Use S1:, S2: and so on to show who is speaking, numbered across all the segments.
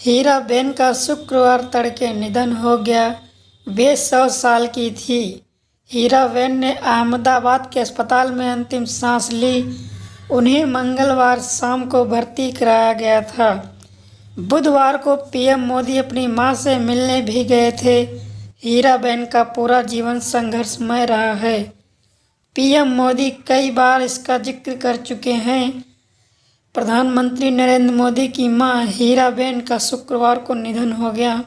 S1: हीराबेन का शुक्रवार तड़के निधन हो गया। वे 100 साल की थी। हीराबेन ने अहमदाबाद के अस्पताल में अंतिम सांस ली। उन्हें मंगलवार शाम को भर्ती कराया गया था। बुधवार को पीएम मोदी अपनी मां से मिलने भी गए थे। हीराबेन का पूरा जीवन संघर्षमय रहा है। पीएम मोदी कई बार इसका जिक्र कर चुके हैं। प्रधानमंत्री नरेंद्र मोदी की मां हीराबेन का शुक्रवार को निधन हो गया।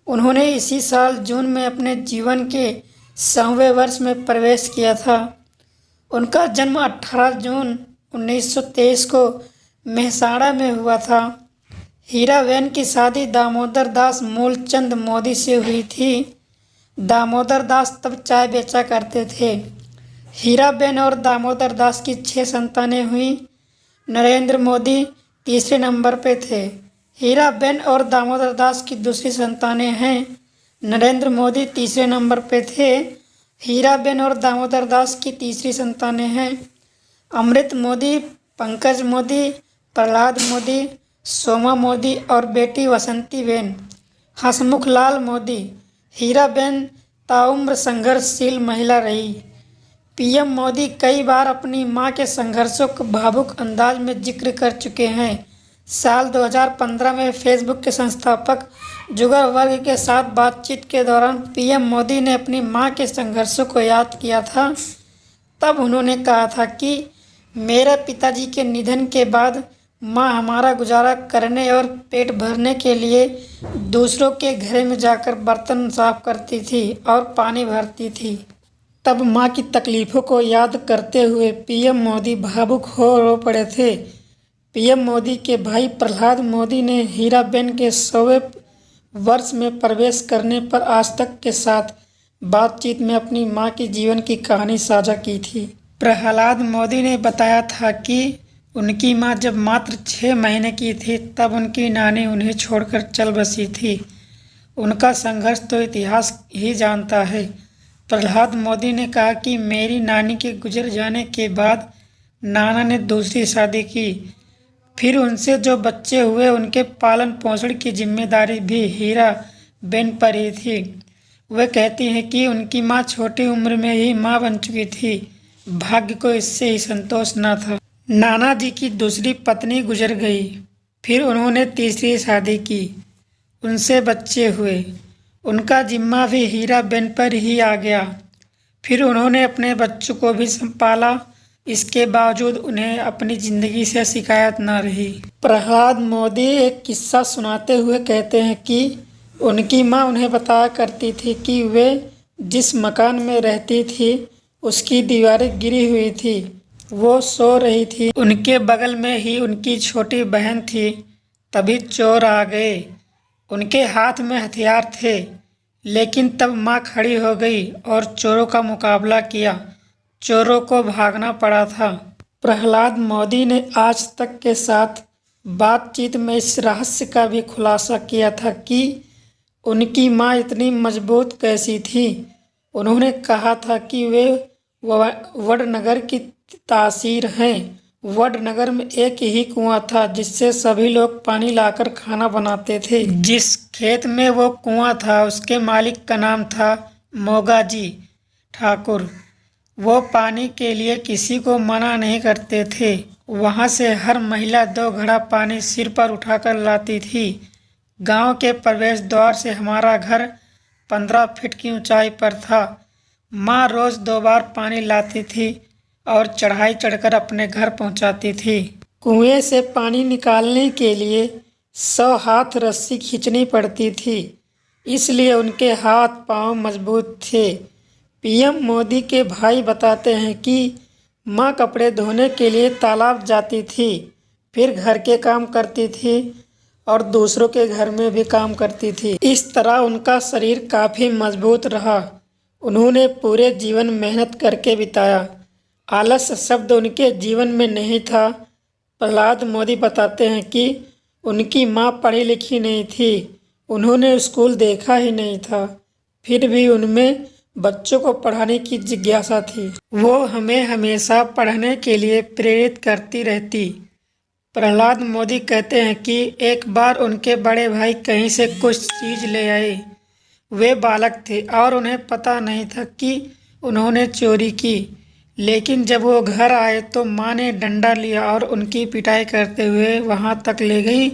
S1: उन्होंने इसी साल जून में अपने जीवन के 100वें वर्ष में प्रवेश किया था। उनका जन्म 18 जून 1923 को मेहसाणा में हुआ था। हीराबेन की शादी दामोदर दास मूलचंद मोदी से हुई थी। दामोदर दास तब चाय बेचा करते थे। हीराबेन और दामोदर दास की 6 संतानें हुई। नरेंद्र मोदी तीसरे नंबर पे थे। हीराबेन और दामोदर दास की दूसरी संतानें हैं। नरेंद्र मोदी तीसरे नंबर पे थे। हीराबेन और दामोदर दास की तीसरी संतानें हैं अमृत मोदी, पंकज मोदी, प्रहलाद मोदी, सोमा मोदी और बेटी वसंतीबेन, हसमुखलाल मोदी। हीराबेन ताउम्र संघर्षशील महिला रही। पीएम मोदी कई बार अपनी मां के संघर्षों को भावुक अंदाज में जिक्र कर चुके हैं। साल 2015 में फेसबुक के संस्थापक जुगरवर्ग के साथ बातचीत के दौरान पीएम मोदी ने अपनी मां के संघर्षों को याद किया था। तब उन्होंने कहा था कि मेरे पिताजी के निधन के बाद मां हमारा गुजारा करने और पेट भरने के लिए दूसरों के घर में जाकर बर्तन साफ करती थी और पानी भरती थी। तब मां की तकलीफ़ों को याद करते हुए पीएम मोदी भावुक हो रो पड़े थे। पीएम मोदी के भाई प्रहलाद मोदी ने हीराबेन के 100वें वर्ष में प्रवेश करने पर आज तक के साथ बातचीत में अपनी मां की जीवन की कहानी साझा की थी। प्रहलाद मोदी ने बताया था कि उनकी मां जब मात्र 6 महीने की थी तब उनकी नानी उन्हें छोड़कर चल बसी थी। उनका संघर्ष तो इतिहास ही जानता है। प्रहलाद मोदी ने कहा कि मेरी नानी के गुजर जाने के बाद नाना ने दूसरी शादी की। फिर उनसे जो बच्चे हुए उनके पालन पोषण की जिम्मेदारी भी हीराबेन पर ही थी। वह कहती हैं कि उनकी मां छोटी उम्र में ही मां बन चुकी थी। भाग्य को इससे ही संतोष न था। नाना जी की दूसरी पत्नी गुजर गई। फिर उन्होंने तीसरी शादी की। उनसे बच्चे हुए। उनका जिम्मा भी हीराबेन पर ही आ गया। फिर उन्होंने अपने बच्चों को भी संभाला। इसके बावजूद उन्हें अपनी ज़िंदगी से शिकायत न रही। प्रहलाद मोदी एक किस्सा सुनाते हुए कहते हैं कि उनकी मां उन्हें बताया करती थी कि वे जिस मकान में रहती थी उसकी दीवारें गिरी हुई थी। वो सो रही थी। उनके बगल में ही उनकी छोटी बहन थी। तभी चोर आ गए। उनके हाथ में हथियार थे, लेकिन तब मां खड़ी हो गई और चोरों का मुकाबला किया। चोरों को भागना पड़ा था। प्रहलाद मोदी ने आज तक के साथ बातचीत में इस रहस्य का भी खुलासा किया था कि उनकी मां इतनी मजबूत कैसी थी। उन्होंने कहा था कि वे वडनगर की तासीर हैं। वडनगर में एक ही कुआं था जिससे सभी लोग पानी लाकर खाना बनाते थे। जिस खेत में वो कुआं था उसके मालिक का नाम था मोगाजी ठाकुर। वो पानी के लिए किसी को मना नहीं करते थे। वहाँ से हर महिला 2 घड़ा पानी सिर पर उठाकर लाती थी। गांव के प्रवेश द्वार से हमारा घर 15 फीट की ऊंचाई पर था। माँ रोज़ 2 बार पानी लाती थी और चढ़ाई चढ़कर अपने घर पहुंचाती थी। कुएं से पानी निकालने के लिए 100 हाथ रस्सी खींचनी पड़ती थी, इसलिए उनके हाथ पांव मजबूत थे। पीएम मोदी के भाई बताते हैं कि मां कपड़े धोने के लिए तालाब जाती थी, फिर घर के काम करती थी और दूसरों के घर में भी काम करती थी। इस तरह उनका शरीर काफ़ी मजबूत रहा। उन्होंने पूरे जीवन मेहनत करके बिताया। आलस्य शब्द उनके जीवन में नहीं था। प्रहलाद मोदी बताते हैं कि उनकी मां पढ़ी लिखी नहीं थी। उन्होंने स्कूल देखा ही नहीं था। फिर भी उनमें बच्चों को पढ़ाने की जिज्ञासा थी। वो हमें हमेशा पढ़ने के लिए प्रेरित करती रहती। प्रहलाद मोदी कहते हैं कि एक बार उनके बड़े भाई कहीं से कुछ चीज़ ले आए। वे बालक थे और उन्हें पता नहीं था कि उन्होंने चोरी की, लेकिन जब वो घर आए तो माँ ने डंडा लिया और उनकी पिटाई करते हुए वहाँ तक ले गई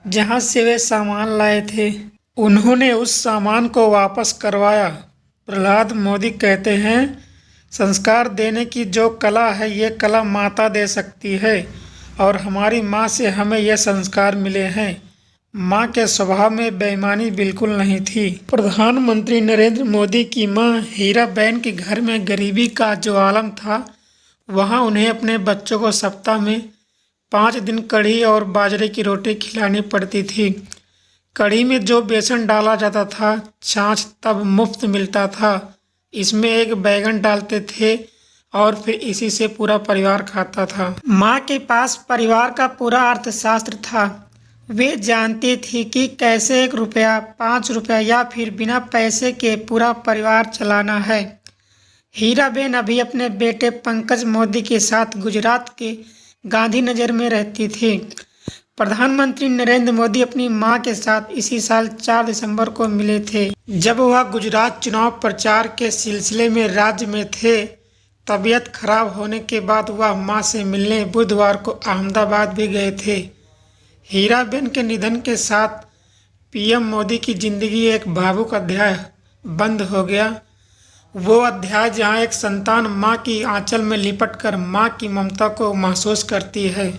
S1: जहाँ से वे सामान लाए थे। उन्होंने उस सामान को वापस करवाया। प्रहलाद मोदी कहते हैं, संस्कार देने की जो कला है ये कला माता दे सकती है और हमारी माँ से हमें ये संस्कार मिले हैं। माँ के स्वभाव में बेईमानी बिल्कुल नहीं थी। प्रधानमंत्री नरेंद्र मोदी की माँ हीराबेन के घर में गरीबी का जो आलम था, वहाँ उन्हें अपने बच्चों को सप्ताह में 5 दिन कढ़ी और बाजरे की रोटी खिलानी पड़ती थी। कढ़ी में जो बेसन डाला जाता था, छाछ तब मुफ्त मिलता था। इसमें एक बैगन डालते थे और फिर इसी से पूरा परिवार खाता था। माँ के पास परिवार का पूरा अर्थशास्त्र था। वे जानती थी कि कैसे 1 रुपया, 5 रुपया या फिर बिना पैसे के पूरा परिवार चलाना है। हीराबेन अभी अपने बेटे पंकज मोदी के साथ गुजरात के गांधीनगर में रहती थी। प्रधानमंत्री नरेंद्र मोदी अपनी मां के साथ इसी साल 4 दिसंबर को मिले थे, जब वह गुजरात चुनाव प्रचार के सिलसिले में राज्य में थे। तबीयत खराब होने के बाद वह मां से मिलने बुधवार को अहमदाबाद भी गए थे। हीराबेन के निधन के साथ पीएम मोदी की जिंदगी एक भावुक अध्याय बंद हो गया। वो अध्याय जहां एक संतान मां की आंचल में लिपटकर मां की ममता को महसूस करती है।